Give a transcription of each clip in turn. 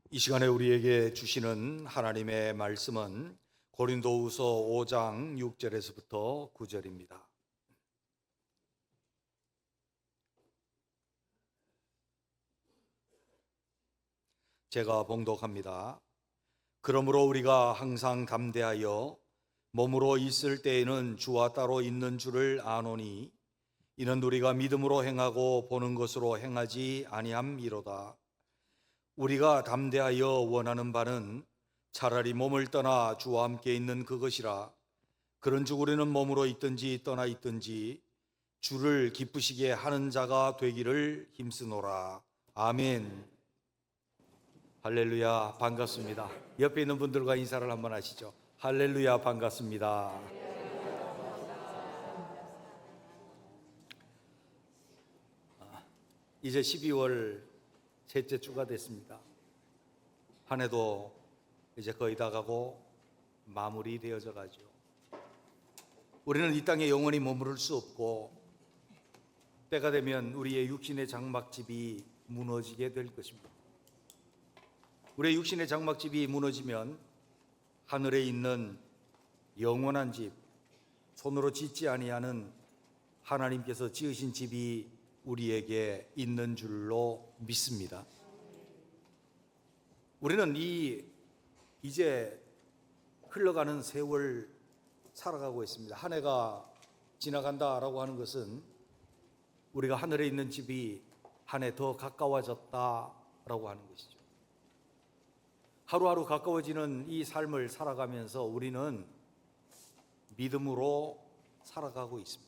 이 시간에 우리에게 주시는 하나님의 말씀은 고린도후서 5장 6절에서부터 9절입니다. 제가 봉독합니다. 그러므로 우리가 항상 담대하여 몸으로 있을 때에는 주와 따로 있는 줄을 아노니 이는 우리가 믿음으로 행하고 보는 것으로 행하지 아니함이로다. 우리가 담대하여 원하는 바는 차라리 몸을 떠나 주와 함께 있는 그것이라. 그런즉 우리는 몸으로 있든지 떠나 있든지 주를 기쁘시게 하는 자가 되기를 힘쓰노라. 아멘. 할렐루야, 반갑습니다. 옆에 있는 분들과 인사를 한번 하시죠. 할렐루야, 반갑습니다. 이제 12월 셋째 주가 됐습니다. 한 해도 이제 거의 다 가고 마무리되어져 가죠. 우리는 이 땅에 영원히 머무를 수 없고 때가 되면 우리의 육신의 장막집이 무너지게 될 것입니다. 우리의 육신의 장막집이 무너지면 하늘에 있는 영원한 집, 손으로 짓지 아니하는 하나님께서 지으신 집이 우리에게 있는 줄로 믿습니다. 우리는 이제 흘러가는 세월 살아가고 있습니다. 한 해가 지나간다라고 하는 것은 우리가 하늘에 있는 집이 한 해 더 가까워졌다라고 하는 것이죠. 하루하루 가까워지는 이 삶을 살아가면서 우리는 믿음으로 살아가고 있습니다.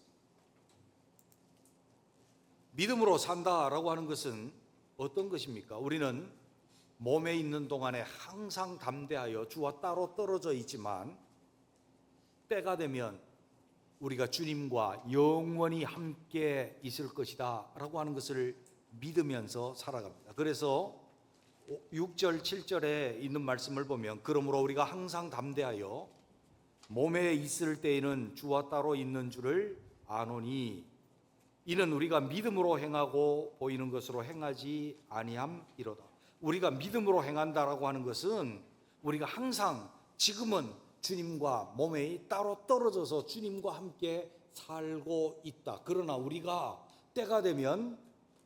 믿음으로 산다라고 하는 것은 어떤 것입니까? 우리는 몸에 있는 동안에 항상 담대하여 주와 따로 떨어져 있지만 때가 되면 우리가 주님과 영원히 함께 있을 것이다 라고 하는 것을 믿으면서 살아갑니다. 그래서 6절 7절에 있는 말씀을 보면 그러므로 우리가 항상 담대하여 몸에 있을 때에는 주와 따로 있는 줄을 아노니 이는 우리가 믿음으로 행하고 보이는 것으로 행하지 아니함이로다. 우리가 믿음으로 행한다라고 하는 것은 우리가 항상 지금은 주님과 몸에 따로 떨어져서 주님과 함께 살고 있다. 그러나 우리가 때가 되면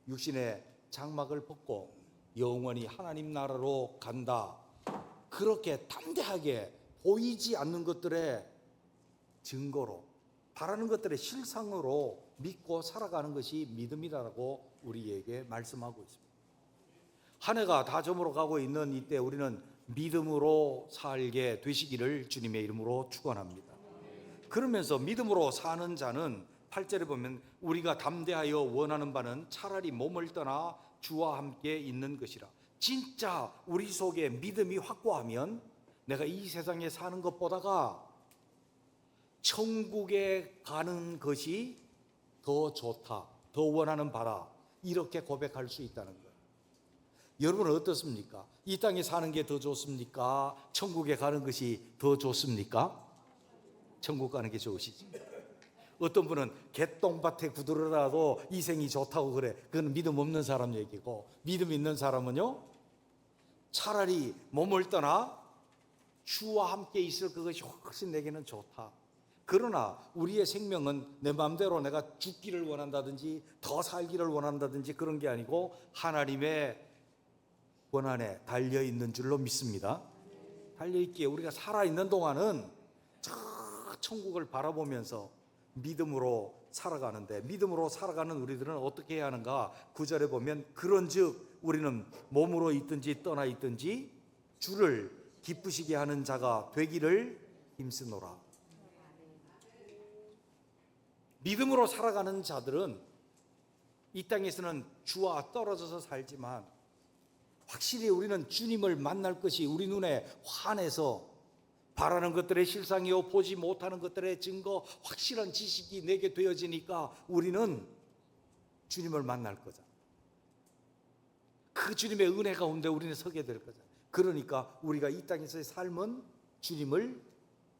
육신의 장막을 벗고 영원히 하나님 나라로 간다. 그렇게 담대하게 보이지 않는 것들의 증거로 바라는 것들의 실상으로 믿고 살아가는 것이 믿음이라고 우리에게 말씀하고 있습니다. 한 해가 다 저물어 가고 있는 이때 우리는 믿음으로 살게 되시기를 주님의 이름으로 축원합니다. 그러면서 믿음으로 사는 자는 8절에 보면 우리가 담대하여 원하는 바는 차라리 몸을 떠나 주와 함께 있는 것이라. 진짜 우리 속에 믿음이 확고하면 내가 이 세상에 사는 것보다가 천국에 가는 것이 더 좋다, 더 원하는 바다, 이렇게 고백할 수 있다는 거예요. 여러분은 어떻습니까? 이 땅에 사는 게 더 좋습니까? 천국에 가는 것이 더 좋습니까? 천국 가는 게 좋으시지. 어떤 분은 개똥밭에 구들어라도 이 생이 좋다고 그래. 그건 믿음 없는 사람 얘기고, 믿음 있는 사람은요 차라리 몸을 떠나 주와 함께 있을 그것이 훨씬 내게는 좋다. 그러나 우리의 생명은 내 마음대로 내가 죽기를 원한다든지 더 살기를 원한다든지 그런 게 아니고 하나님의 권한에 달려있는 줄로 믿습니다. 달려있기에 우리가 살아있는 동안은 저 천국을 바라보면서 믿음으로 살아가는데, 믿음으로 살아가는 우리들은 어떻게 해야 하는가? 9절에 보면 그런즉 우리는 몸으로 있든지 떠나 있든지 주를 기쁘시게 하는 자가 되기를 힘쓰노라. 믿음으로 살아가는 자들은 이 땅에서는 주와 떨어져서 살지만 확실히 우리는 주님을 만날 것이 우리 눈에 환해서 바라는 것들의 실상이요 보지 못하는 것들의 증거, 확실한 지식이 내게 되어지니까 우리는 주님을 만날 거잖아. 그 주님의 은혜 가운데 우리는 서게 될 거잖아. 그러니까 우리가 이 땅에서의 삶은 주님을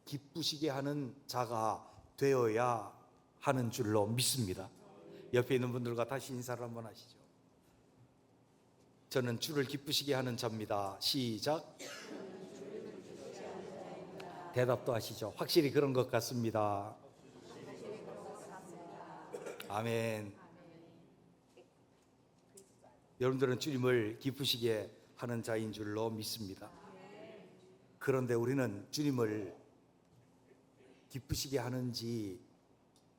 기쁘시게 하는 자가 되어야 하는 줄로 믿습니다. 옆에 있는 분들과 다시 인사를 한번 하시죠. 저는 주를 기쁘시게 하는 자입니다. 시작. 대답도 하시죠. 확실히 그런 것 같습니다. 아멘. 여러분들은 주님을 기쁘시게 하는 자인 줄로 믿습니다. 그런데 우리는 주님을 기쁘시게 하는지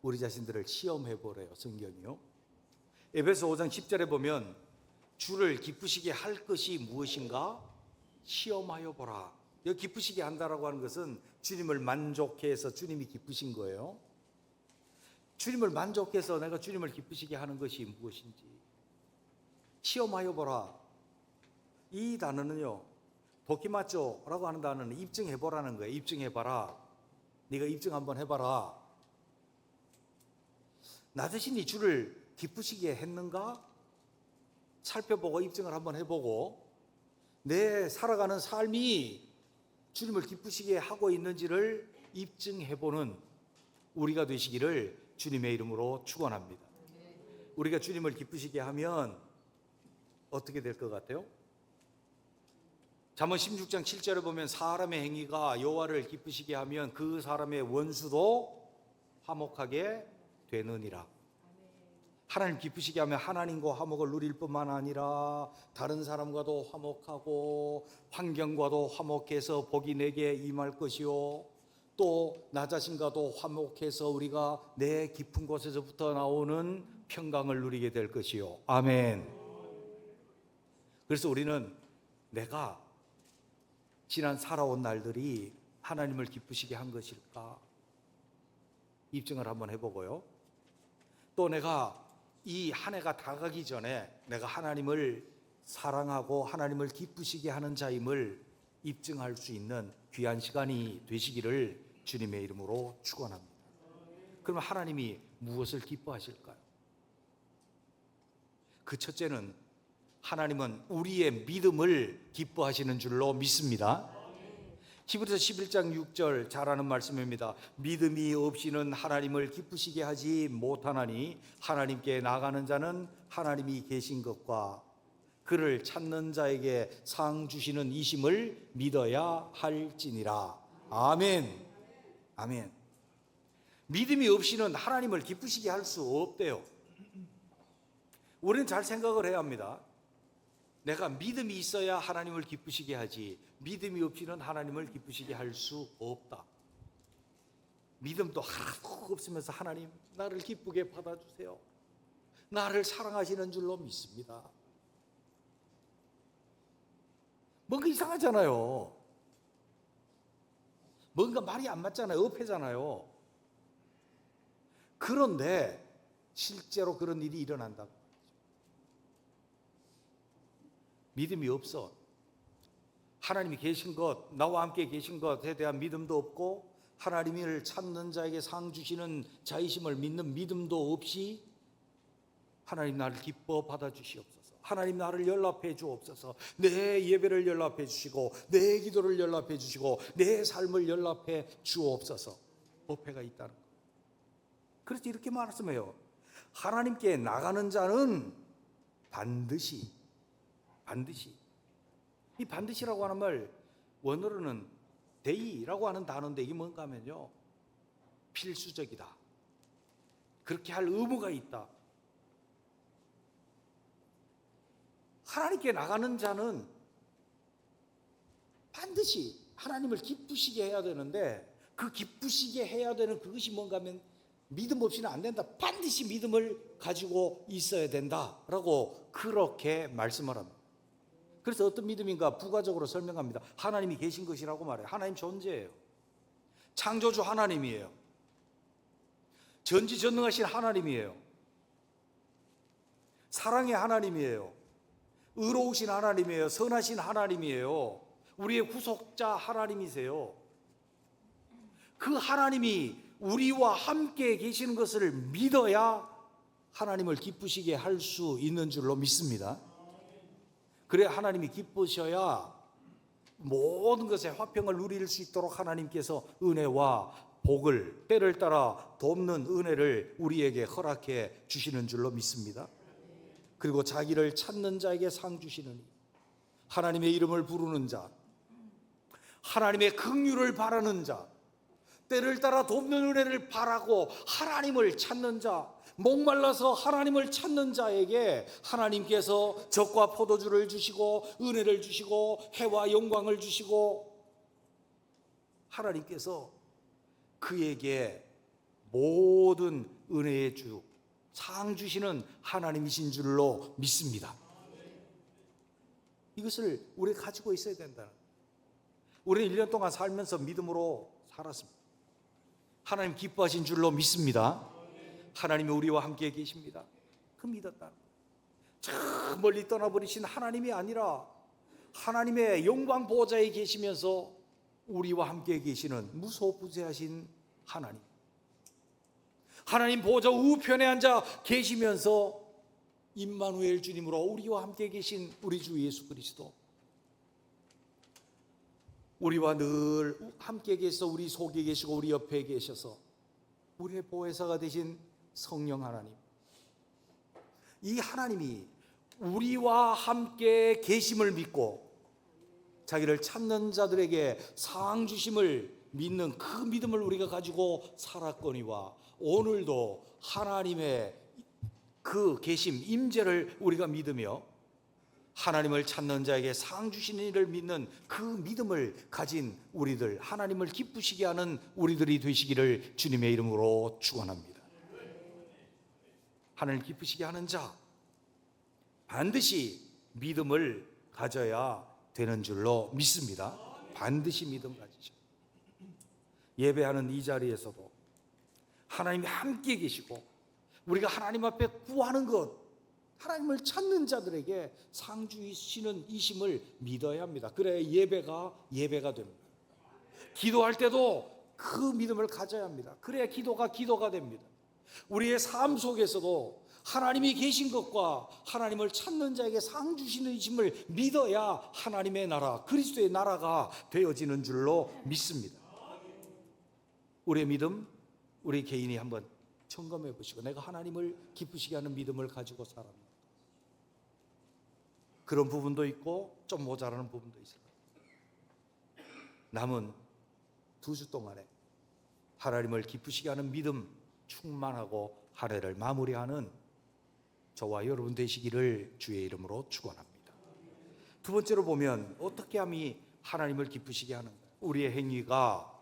우리 자신들을 시험해 보래요, 성경이요. 에베소 5장 10절에 보면 주를 기쁘시게 할 것이 무엇인가 시험하여 보라. 여기 기쁘시게 한다라고 하는 것은 주님을 만족해 해서 주님이 기쁘신 거예요. 주님을 만족해서 내가 주님을 기쁘시게 하는 것이 무엇인지 시험하여 보라. 이 단어는요, 도키마쪼라고 하는 단어는 입증해 보라는 거예요. 입증해 봐라. 네가 입증 한번 해봐라. 나 자신이 주를 기쁘시게 했는가 살펴보고 입증을 한번 해보고 내 살아가는 삶이 주님을 기쁘시게 하고 있는지를 입증해보는 우리가 되시기를 주님의 이름으로 축원합니다. 우리가 주님을 기쁘시게 하면 어떻게 될 것 같아요? 잠언 16장 7절에 보면 사람의 행위가 여호와를 기쁘시게 하면 그 사람의 원수도 화목하게 되느니라. 하나님 기쁘시게 하면 하나님과 화목을 누릴 뿐만 아니라 다른 사람과도 화목하고 환경과도 화목해서 복이 내게 임할 것이요, 또 나 자신과도 화목해서 우리가 내 깊은 곳에서부터 나오는 평강을 누리게 될 것이요. 아멘. 그래서 우리는 내가 지난 살아온 날들이 하나님을 기쁘시게 한 것일까 입증을 한번 해보고요, 또 내가 이 한 해가 다 가기 전에 내가 하나님을 사랑하고 하나님을 기쁘시게 하는 자임을 입증할 수 있는 귀한 시간이 되시기를 주님의 이름으로 축원합니다. 그러면 하나님이 무엇을 기뻐하실까요? 그 첫째는 하나님은 우리의 믿음을 기뻐하시는 줄로 믿습니다. 히브리서 11장 6절 잘 아는 말씀입니다. 믿음이 없이는 하나님을 기쁘시게 하지 못하나니 하나님께 나가는 자는 하나님이 계신 것과 그를 찾는 자에게 상 주시는 이심을 믿어야 할지니라. 아멘. 아멘. 믿음이 없이는 하나님을 기쁘시게 할 수 없대요. 우리는 잘 생각을 해야 합니다. 내가 믿음이 있어야 하나님을 기쁘시게 하지 믿음이 없이는 하나님을 기쁘시게 할 수 없다. 믿음도 하나도 없으면서 하나님 나를 기쁘게 받아주세요, 나를 사랑하시는 줄로 믿습니다. 뭔가 이상하잖아요. 뭔가 말이 안 맞잖아요. 엎해잖아요. 그런데 실제로 그런 일이 일어난다고. 믿음이 없어. 하나님이 계신 것, 나와 함께 계신 것에 대한 믿음도 없고 하나님을 찾는 자에게 상 주시는 자이심을 믿는 믿음도 없이 하나님 나를 기뻐 받아주시옵소서, 하나님 나를 연락해 주옵소서, 내 예배를 연락해 주시고 내 기도를 연락해 주시고 내 삶을 연락해 주옵소서. 어폐가 있다는 것. 그래서 이렇게 말씀해요. 하나님께 나가는 자는 반드시 이 반드시라고 하는 말 원어로는 데이라고 하는 단어인데 이게 뭔가 하면요, 필수적이다, 그렇게 할 의무가 있다. 하나님께 나가는 자는 반드시 하나님을 기쁘시게 해야 되는데 그 기쁘시게 해야 되는 그것이 뭔가 하면 믿음 없이는 안 된다. 반드시 믿음을 가지고 있어야 된다라고 그렇게 말씀을 합니다. 그래서 어떤 믿음인가 부가적으로 설명합니다. 하나님이 계신 것이라고 말해요. 하나님 존재예요. 창조주 하나님이에요. 전지전능하신 하나님이에요. 사랑의 하나님이에요. 의로우신 하나님이에요. 선하신 하나님이에요. 우리의 구속자 하나님이세요. 그 하나님이 우리와 함께 계시는 것을 믿어야 하나님을 기쁘시게 할 수 있는 줄로 믿습니다. 그래야 하나님이 기쁘셔야 모든 것에 화평을 누릴 수 있도록 하나님께서 은혜와 복을 때를 따라 돕는 은혜를 우리에게 허락해 주시는 줄로 믿습니다. 그리고 자기를 찾는 자에게 상 주시느니 하나님의 이름을 부르는 자, 하나님의 긍휼을 바라는 자, 때를 따라 돕는 은혜를 바라고 하나님을 찾는 자, 목말라서 하나님을 찾는 자에게 하나님께서 젖과 포도주를 주시고 은혜를 주시고 해와 영광을 주시고 하나님께서 그에게 모든 은혜의 주, 상 주시는 하나님이신 줄로 믿습니다. 이것을 우리가 가지고 있어야 된다. 우리는 1년 동안 살면서 믿음으로 살았습니다. 하나님 기뻐하신 줄로 믿습니다. 하나님이 우리와 함께 계십니다. 그 믿었다. 저 멀리 떠나버리신 하나님이 아니라 하나님의 영광 보좌에 계시면서 우리와 함께 계시는 무소부재하신 하나님, 하나님 보좌 우편에 앉아 계시면서 임마누엘 주님으로 우리와 함께 계신 우리 주 예수 그리스도, 우리와 늘 함께 계셔서 우리 속에 계시고 우리 옆에 계셔서 우리의 보혜사가 되신 성령 하나님, 이 하나님이 우리와 함께 계심을 믿고 자기를 찾는 자들에게 상 주심을 믿는 그 믿음을 우리가 가지고 살았거니와 오늘도 하나님의 그 계심, 임재를 우리가 믿으며 하나님을 찾는 자에게 상 주시는 이를 믿는 그 믿음을 가진 우리들, 하나님을 기쁘시게 하는 우리들이 되시기를 주님의 이름으로 축원합니다. 하나님을 기쁘시게 하는 자, 반드시 믿음을 가져야 되는 줄로 믿습니다. 반드시 믿음 가지죠. 예배하는 이 자리에서도 하나님이 함께 계시고 우리가 하나님 앞에 구하는 것, 하나님을 찾는 자들에게 상 주시는 이심을 믿어야 합니다. 그래야 예배가 됩니다. 기도할 때도 그 믿음을 가져야 합니다. 그래야 기도가 됩니다. 우리의 삶 속에서도 하나님이 계신 것과 하나님을 찾는 자에게 상 주시는 이심을 믿어야 하나님의 나라, 그리스도의 나라가 되어지는 줄로 믿습니다. 우리의 믿음, 우리 개인이 한번 점검해 보시고 내가 하나님을 기쁘시게 하는 믿음을 가지고 살았나? 그런 부분도 있고 좀 모자라는 부분도 있어요. 남은 2주 동안에 하나님을 기쁘시게 하는 믿음 충만하고 한 해를 마무리하는 저와 여러분 되시기를 주의 이름으로 축원합니다. 두 번째로 보면 어떻게 함이 하나님을 기쁘시게 하는가? 우리의 행위가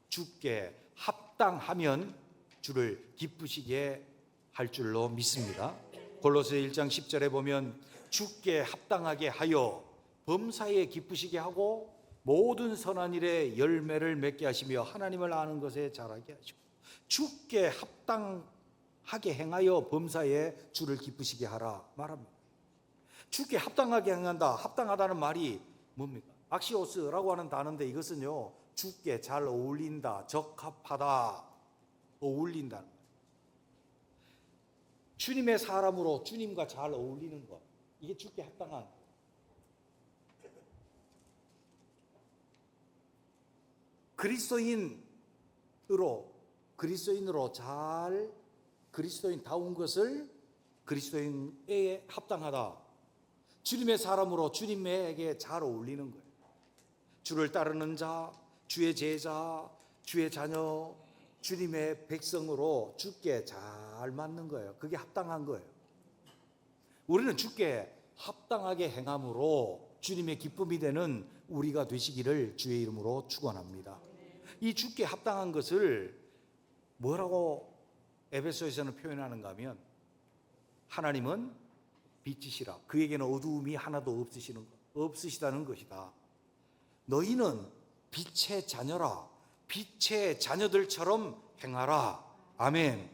주께 합당하면 주를 기쁘시게 할 줄로 믿습니다. 골로새 1장 10절에 보면 주께 합당하게 하여 범사에 기쁘시게 하고 모든 선한 일에 열매를 맺게 하시며 하나님을 아는 것에 자라게 하시고, 주께 합당하게 행하여 범사에 주를 기쁘시게 하라 말합니다. 주께 합당하게 행한다. 합당하다는 말이 뭡니까? 악시오스라고 하는 단어인데 이것은요, 주께 잘 어울린다, 적합하다, 어울린다는 거예요. 주님의 사람으로 주님과 잘 어울리는 것, 이게 주께 합당한. 그리스도인으로 잘 그리스도인다운 것을 그리스도인에게 합당하다. 주님의 사람으로 주님에게 잘 어울리는 거예요. 주를 따르는 자, 주의 제자, 주의 자녀, 주님의 백성으로 주께 잘 맞는 거예요. 그게 합당한 거예요. 우리는 주께 합당하게 행함으로 주님의 기쁨이 되는 우리가 되시기를 주의 이름으로 축원합니다. 이 주께 합당한 것을 뭐라고 에베소에서는 표현하는가 하면, 하나님은 빛이시라, 그에게는 어두움이 하나도 없으시다는 것이다. 너희는 빛의 자녀라, 빛의 자녀들처럼 행하라. 아멘.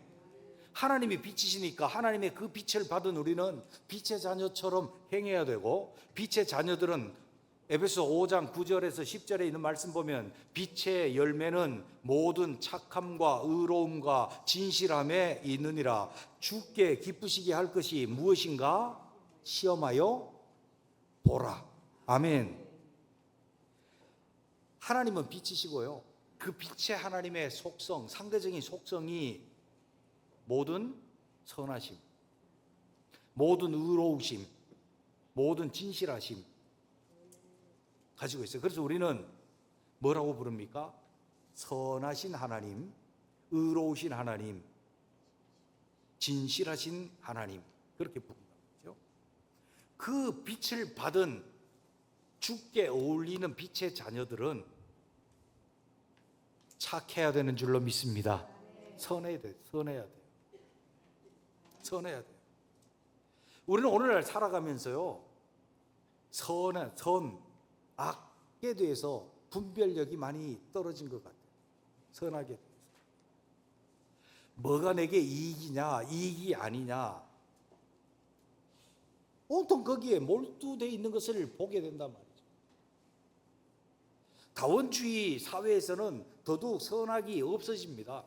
하나님이 빛이시니까 하나님의 그 빛을 받은 우리는 빛의 자녀처럼 행해야 되고, 빛의 자녀들은 에베소 5장 9절에서 10절에 있는 말씀 보면 빛의 열매는 모든 착함과 의로움과 진실함에 있느니라. 주께 기쁘시게 할 것이 무엇인가 시험하여 보라. 아멘. 하나님은 빛이시고요, 그 빛의 하나님의 속성, 상대적인 속성이 모든 선하심, 모든 의로우심, 모든 진실하심 가지고 있어요. 그래서 우리는 뭐라고 부릅니까? 선하신 하나님, 의로우신 하나님, 진실하신 하나님, 그렇게 부릅니다. 그 빛을 받은 주께 어울리는 빛의 자녀들은 착해야 되는 줄로 믿습니다. 선해야 돼요. 선해야 돼요. 우리는 오늘날 살아가면서요, 악에 대해서 분별력이 많이 떨어진 것 같아요. 선하게 대해서. 뭐가 내게 이익이냐, 이익이 아니냐, 온통 거기에 몰두되어 있는 것을 보게 된단 말이죠. 다원주의 사회에서는 더더욱 선악이 없어집니다.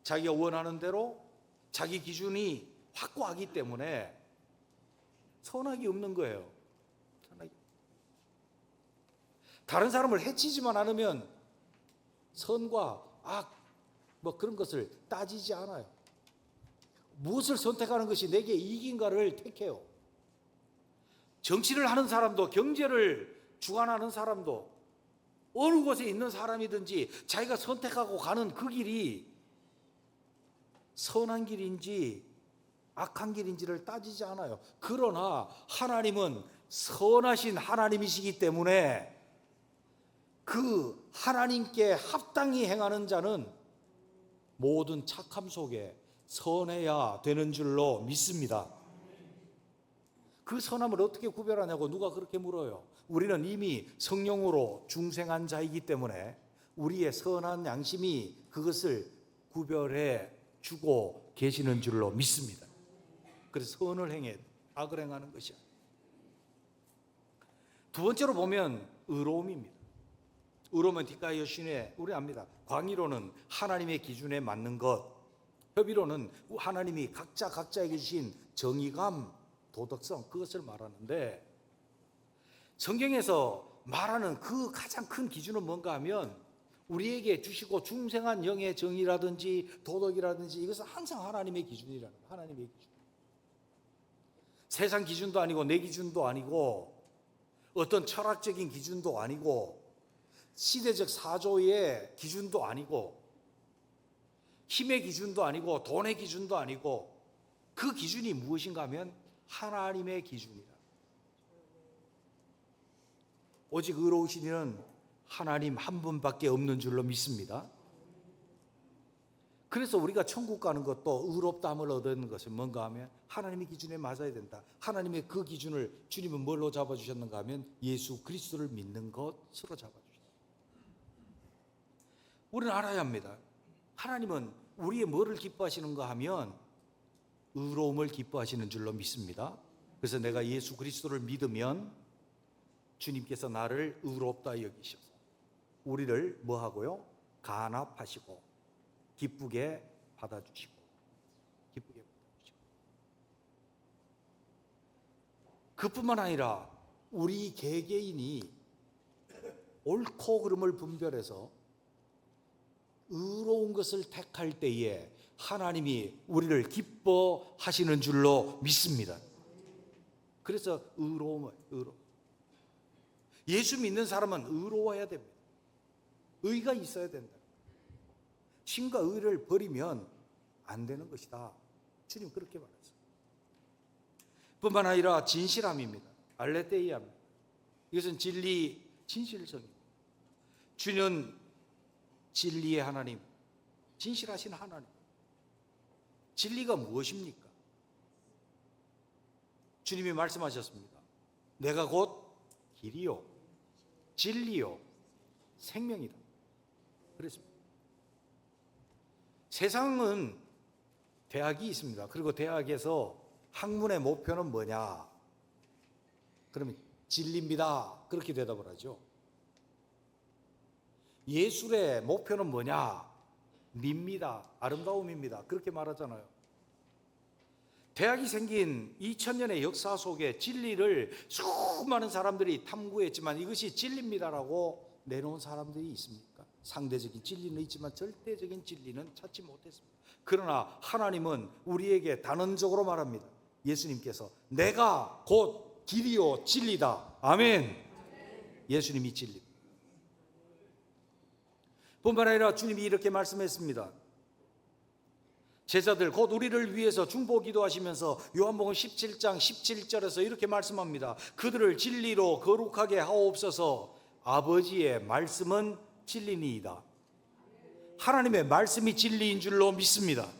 자기가 원하는 대로 자기 기준이 확고하기 때문에 선악이 없는 거예요. 다른 사람을 해치지만 않으면 선과 악, 그런 것을 따지지 않아요. 무엇을 선택하는 것이 내게 이익인가를 택해요. 정치를 하는 사람도, 경제를 주관하는 사람도, 어느 곳에 있는 사람이든지 자기가 선택하고 가는 그 길이 선한 길인지 악한 길인지를 따지지 않아요. 그러나 하나님은 선하신 하나님이시기 때문에 그 하나님께 합당히 행하는 자는 모든 착함 속에 선해야 되는 줄로 믿습니다. 그 선함을 어떻게 구별하냐고 누가 그렇게 물어요. 우리는 이미 성령으로 중생한 자이기 때문에 우리의 선한 양심이 그것을 구별해 주고 계시는 줄로 믿습니다. 그래서 선을 행해 악을 행하는 것이야. 두 번째로 보면 의로움입니다. 의로움은 뒷가에 여신에 우리 압니다. 광의로는 하나님의 기준에 맞는 것, 협의로는 하나님이 각자에게 주신 정의감, 도덕성, 그것을 말하는데, 성경에서 말하는 그 가장 큰 기준은 뭔가 하면 우리에게 주시고 중생한 영의 정의라든지 도덕이라든지 이것은 항상 하나님의 기준이라는 거예요. 하나님의 기준. 세상 기준도 아니고 내 기준도 아니고 어떤 철학적인 기준도 아니고 시대적 사조의 기준도 아니고 힘의 기준도 아니고 돈의 기준도 아니고 그 기준이 무엇인가 하면 하나님의 기준이다. 오직 의로우신 이는 하나님 한 분밖에 없는 줄로 믿습니다. 그래서 우리가 천국 가는 것도 의롭다함을 얻는 것은 뭔가 하면 하나님의 기준에 맞아야 된다. 하나님의 그 기준을 주님은 뭘로 잡아주셨는가 하면 예수 그리스도를 믿는 것으로 잡아주셨다. 우리는 알아야 합니다. 하나님은 우리의 뭐를 기뻐하시는가 하면 의로움을 기뻐하시는 줄로 믿습니다. 그래서 내가 예수 그리스도를 믿으면 주님께서 나를 의롭다 여기셔서 우리를 뭐 하고요? 간합하시고 기쁘게 받아주시고 그뿐만 아니라 우리 개개인이 옳고 그름을 분별해서 의로운 것을 택할 때에 하나님이 우리를 기뻐하시는 줄로 믿습니다. 그래서 의로움. 예수 믿는 사람은 의로워야 됩니다. 의가 있어야 된다. 신과 의를 버리면 안 되는 것이다. 주님 그렇게 말했어요. 뿐만 아니라 진실함입니다. 알레테이아입니다. 이것은 진리, 진실성입니다. 주는 진리의 하나님, 진실하신 하나님. 진리가 무엇입니까? 주님이 말씀하셨습니다. 내가 곧 길이요, 진리요, 생명이다. 그랬습니다. 세상은 대학이 있습니다. 그리고 대학에서 학문의 목표는 뭐냐? 그러면 진리입니다. 그렇게 대답을 하죠. 예술의 목표는 뭐냐? 미입니다. 아름다움입니다. 그렇게 말하잖아요. 대학이 생긴 2000년의 역사 속에 진리를 수많은 사람들이 탐구했지만 이것이 진리입니다라고 내놓은 사람들이 있습니까? 상대적인 진리는 있지만 절대적인 진리는 찾지 못했습니다. 그러나 하나님은 우리에게 단언적으로 말합니다. 예수님께서 내가 곧 길이요 진리다. 아멘. 예수님이 진리. 뿐만 아니라 주님이 이렇게 말씀했습니다. 제자들 곧 우리를 위해서 중보 기도하시면서 요한복음 17장 17절에서 이렇게 말씀합니다. 그들을 진리로 거룩하게 하옵소서. 아버지의 말씀은 진리니이다. 하나님의 말씀이 진리인 줄로 믿습니다.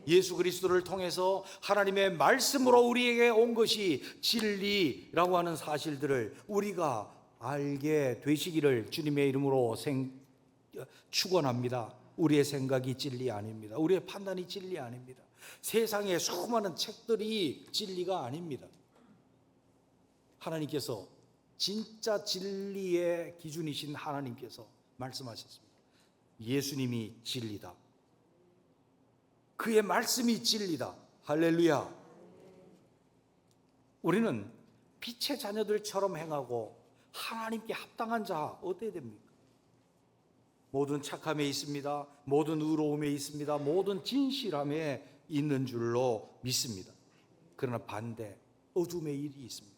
예수 그리스도를 통해서 하나님의 말씀으로 우리에게 온 것이 진리라고 하는 사실들을 우리가 알게 되시기를 주님의 이름으로 축원합니다. 우리의 생각이 진리 아닙니다. 우리의 판단이 진리 아닙니다. 세상의 수많은 책들이 진리가 아닙니다. 하나님께서 진짜 진리의 기준이신 하나님께서 말씀하셨습니다. 예수님이 진리다. 그의 말씀이 진리다. 할렐루야. 우리는 빛의 자녀들처럼 행하고 하나님께 합당한 자 어때야 됩니까? 모든 착함에 있습니다. 모든 의로움에 있습니다. 모든 진실함에 있는 줄로 믿습니다. 그러나 반대 어둠의 일이 있습니다.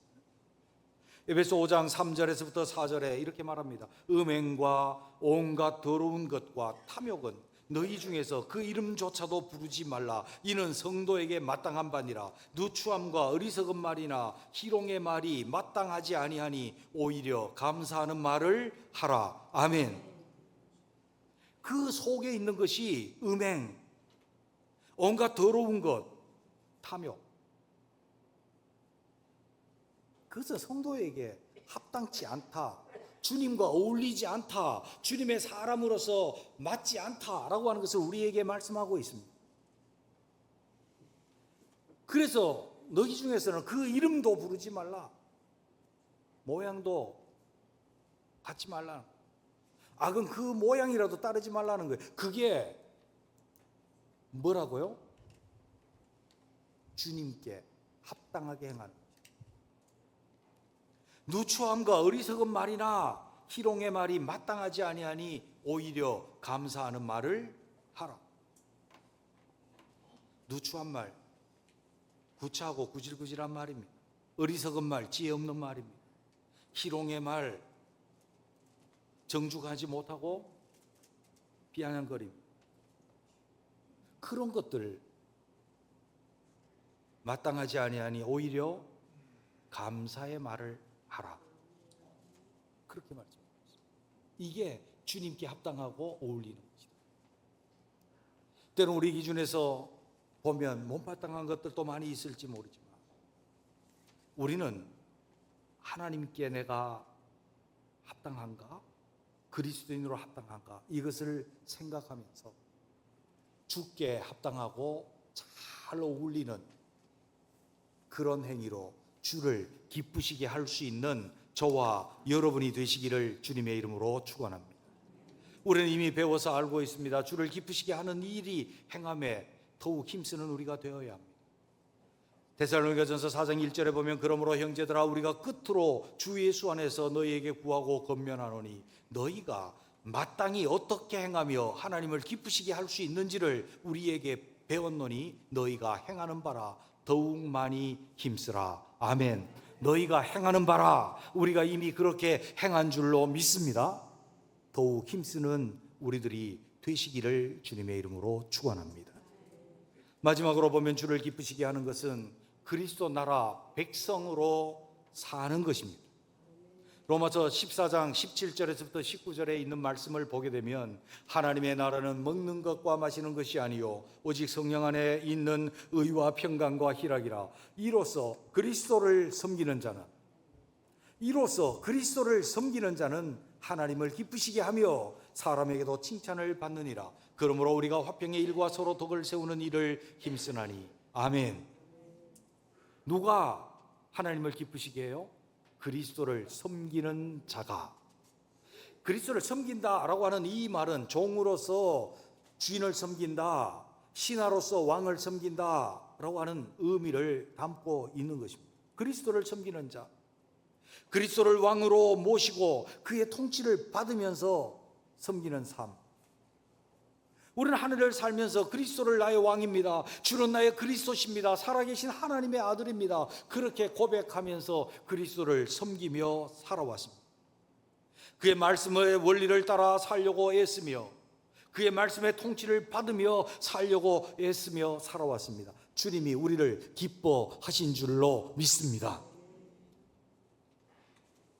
에베소 5장 3절에서부터 4절에 이렇게 말합니다. 음행과 온갖 더러운 것과 탐욕은 너희 중에서 그 이름조차도 부르지 말라. 이는 성도에게 마땅한 바니라. 누추함과 어리석은 말이나 희롱의 말이 마땅하지 아니하니 오히려 감사하는 말을 하라. 아멘. 그 속에 있는 것이 음행, 온갖 더러운 것, 탐욕. 그것은 성도에게 합당치 않다, 주님과 어울리지 않다, 주님의 사람으로서 맞지 않다라고 하는 것을 우리에게 말씀하고 있습니다. 그래서 너희 중에서는 그 이름도 부르지 말라, 모양도 갖지 말라. 그럼 그 모양이라도 따르지 말라는 거예요. 그게 뭐라고요? 주님께 합당하게 행하는 거죠. 누추함과 어리석은 말이나 희롱의 말이 마땅하지 아니하니 오히려 감사하는 말을 하라. 누추한 말, 구차하고 구질구질한 말입니다. 어리석은 말, 지혜 없는 말입니다. 희롱의 말, 정죽하지 못하고 비아냥거림. 그런 것들 마땅하지 아니하니 오히려 감사의 말을 하라. 그렇게 말씀하셨습니다. 이게 주님께 합당하고 어울리는 것이다. 때론 우리 기준에서 보면 못마땅한 것들도 많이 있을지 모르지만 우리는 하나님께 내가 합당한가? 그리스도인으로 합당한가? 이것을 생각하면서 주께 합당하고 잘 어울리는 그런 행위로 주를 기쁘시게 할 수 있는 저와 여러분이 되시기를 주님의 이름으로 축원합니다. 우리는 이미 배워서 알고 있습니다. 주를 기쁘시게 하는 일이 행함에 더욱 힘쓰는 우리가 되어야 합니다. 데살로니가전서 4장 1절에 보면 그러므로 형제들아 우리가 끝으로 주 예수 안에서 너희에게 구하고 권면하노니 너희가 마땅히 어떻게 행하며 하나님을 기쁘시게 할 수 있는지를 우리에게 배웠노니 너희가 행하는 바라 더욱 많이 힘쓰라. 아멘. 너희가 행하는 바라, 우리가 이미 그렇게 행한 줄로 믿습니다. 더욱 힘쓰는 우리들이 되시기를 주님의 이름으로 축원합니다. 마지막으로 보면 주를 기쁘시게 하는 것은 그리스도 나라 백성으로 사는 것입니다. 로마서 14장 17절에서부터 19절에 있는 말씀을 보게 되면 하나님의 나라는 먹는 것과 마시는 것이 아니요 오직 성령 안에 있는 의와 평강과 희락이라. 이로써 그리스도를 섬기는 자는 하나님을 기쁘시게 하며 사람에게도 칭찬을 받느니라. 그러므로 우리가 화평의 일과 서로 덕을 세우는 일을 힘쓰나니. 아멘. 누가 하나님을 기쁘시게 해요? 그리스도를 섬기는 자가. 그리스도를 섬긴다라고 하는 이 말은 종으로서 주인을 섬긴다, 신하로서 왕을 섬긴다라고 하는 의미를 담고 있는 것입니다. 그리스도를 섬기는 자, 그리스도를 왕으로 모시고 그의 통치를 받으면서 섬기는 삶. 우리는 하늘을 살면서 그리스도를 나의 왕입니다, 주는 나의 그리스도십니다, 살아계신 하나님의 아들입니다, 그렇게 고백하면서 그리스도를 섬기며 살아왔습니다. 그의 말씀의 원리를 따라 살려고 애쓰며 그의 말씀의 통치를 받으며 살려고 애쓰며 살아왔습니다. 주님이 우리를 기뻐하신 줄로 믿습니다.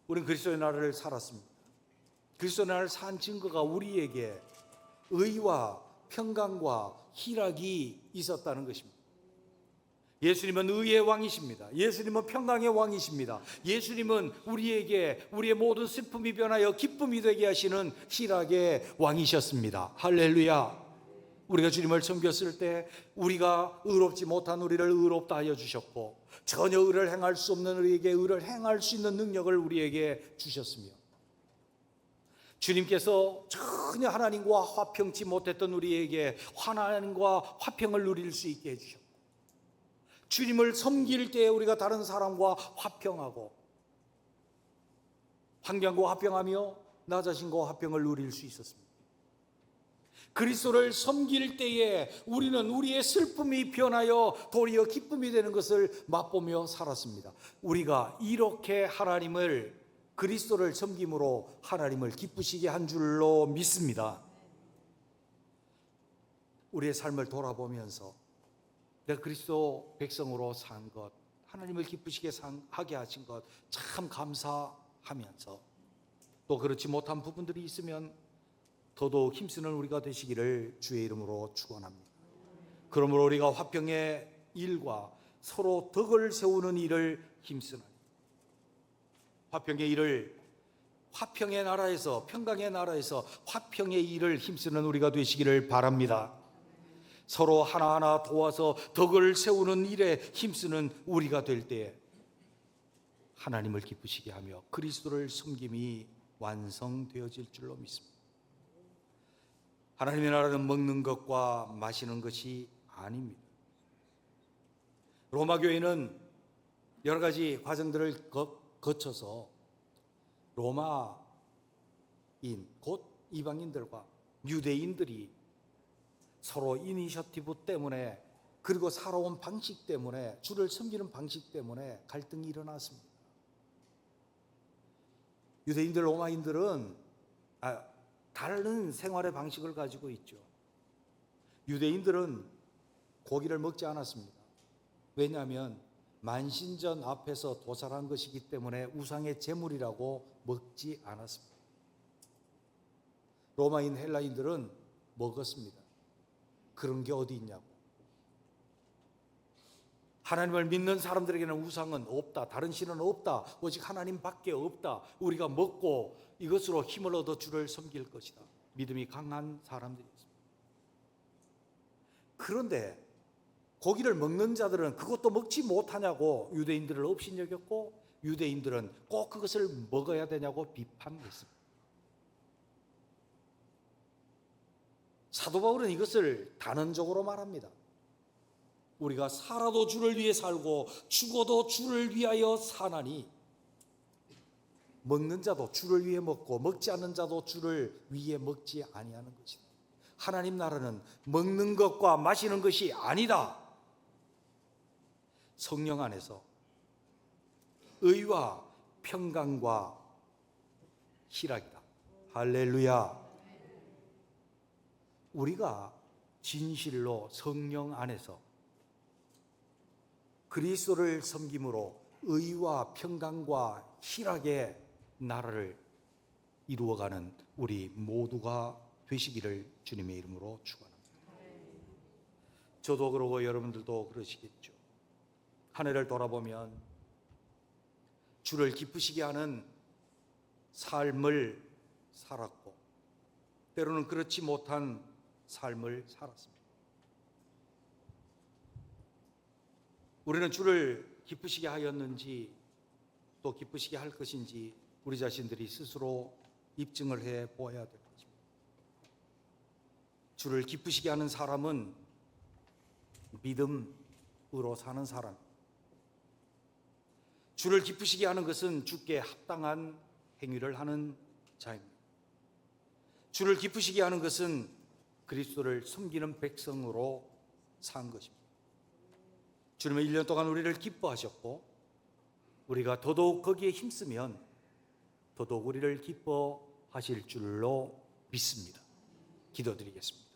우리는 그리스도의 나라를 살았습니다. 그리스도의 나라를 산 증거가 우리에게 의와 평강과 희락이 있었다는 것입니다. 예수님은 의의 왕이십니다. 예수님은 평강의 왕이십니다. 예수님은 우리에게 우리의 모든 슬픔이 변하여 기쁨이 되게 하시는 희락의 왕이셨습니다. 할렐루야. 우리가 주님을 섬겼을 때 우리가 의롭지 못한 우리를 의롭다 하여 주셨고, 전혀 의를 행할 수 없는 우리에게 의를 행할 수 있는 능력을 우리에게 주셨으며, 주님께서 전혀 하나님과 화평치 못했던 우리에게 하나님과 화평을 누릴 수 있게 해주셨고, 주님을 섬길 때 우리가 다른 사람과 화평하고 환경과 화평하며 나 자신과 화평을 누릴 수 있었습니다. 그리스도를 섬길 때에 우리는 우리의 슬픔이 변하여 도리어 기쁨이 되는 것을 맛보며 살았습니다. 우리가 이렇게 하나님을, 그리스도를 섬김으로 하나님을 기쁘시게 한 줄로 믿습니다. 우리의 삶을 돌아보면서 내가 그리스도 백성으로 산 것, 하나님을 기쁘시게 하게 하신 것 참 감사하면서, 또 그렇지 못한 부분들이 있으면 더더욱 힘쓰는 우리가 되시기를 주의 이름으로 축원합니다. 그러므로 우리가 화평의 일과 서로 덕을 세우는 일을 힘쓰는, 화평의 일을, 화평의 나라에서, 평강의 나라에서 화평의 일을 힘쓰는 우리가 되시기를 바랍니다. 서로 하나하나 도와서 덕을 세우는 일에 힘쓰는 우리가 될 때에 하나님을 기쁘시게 하며 그리스도를 섬김이 완성되어질 줄로 믿습니다. 하나님의 나라는 먹는 것과 마시는 것이 아닙니다. 로마 교회는 여러 가지 과정들을 거쳐서 로마인, 곧 이방인들과 유대인들이 서로 이니셔티브 때문에, 그리고 살아온 방식 때문에, 주를 섬기는 방식 때문에 갈등이 일어났습니다. 유대인들, 로마인들은 다른 생활의 방식을 가지고 있죠. 유대인들은 고기를 먹지 않았습니다. 왜냐하면 만신전 앞에서 도살한 것이기 때문에 우상의 제물이라고 먹지 않았습니다. 로마인, 헬라인들은 먹었습니다. 그런 게 어디 있냐고. 하나님을 믿는 사람들에게는 우상은 없다, 다른 신은 없다, 오직 하나님밖에 없다, 우리가 먹고 이것으로 힘을 얻어 주를 섬길 것이다, 믿음이 강한 사람들이었습니다. 그런데 고기를 먹는 자들은 그것도 먹지 못하냐고 유대인들을 업신여겼고, 유대인들은 꼭 그것을 먹어야 되냐고 비판했습니다. 사도 바울은 이것을 단언적으로 말합니다. 우리가 살아도 주를 위해 살고 죽어도 주를 위하여 사나니, 먹는 자도 주를 위해 먹고 먹지 않는 자도 주를 위해 먹지 아니하는 것이다. 하나님 나라는 먹는 것과 마시는 것이 아니다. 성령 안에서 의와 평강과 희락이다. 할렐루야. 우리가 진실로 성령 안에서 그리스도를 섬김으로 의와 평강과 희락의 나라를 이루어가는 우리 모두가 되시기를 주님의 이름으로 축원합니다. 저도 그러고 여러분들도 그러시겠죠. 한 해를 돌아보면 주를 기쁘시게 하는 삶을 살았고, 때로는 그렇지 못한 삶을 살았습니다. 우리는 주를 기쁘시게 하였는지 또 기쁘시게 할 것인지 우리 자신들이 스스로 입증을 해 보아야 될 것입니다. 주를 기쁘시게 하는 사람은 믿음으로 사는 사람, 주를 기쁘시게 하는 것은 주께 합당한 행위를 하는 자입니다. 주를 기쁘시게 하는 것은 그리스도를 섬기는 백성으로 산 것입니다. 주님은 1년 동안 우리를 기뻐하셨고 우리가 더더욱 거기에 힘쓰면 더더욱 우리를 기뻐하실 줄로 믿습니다. 기도드리겠습니다.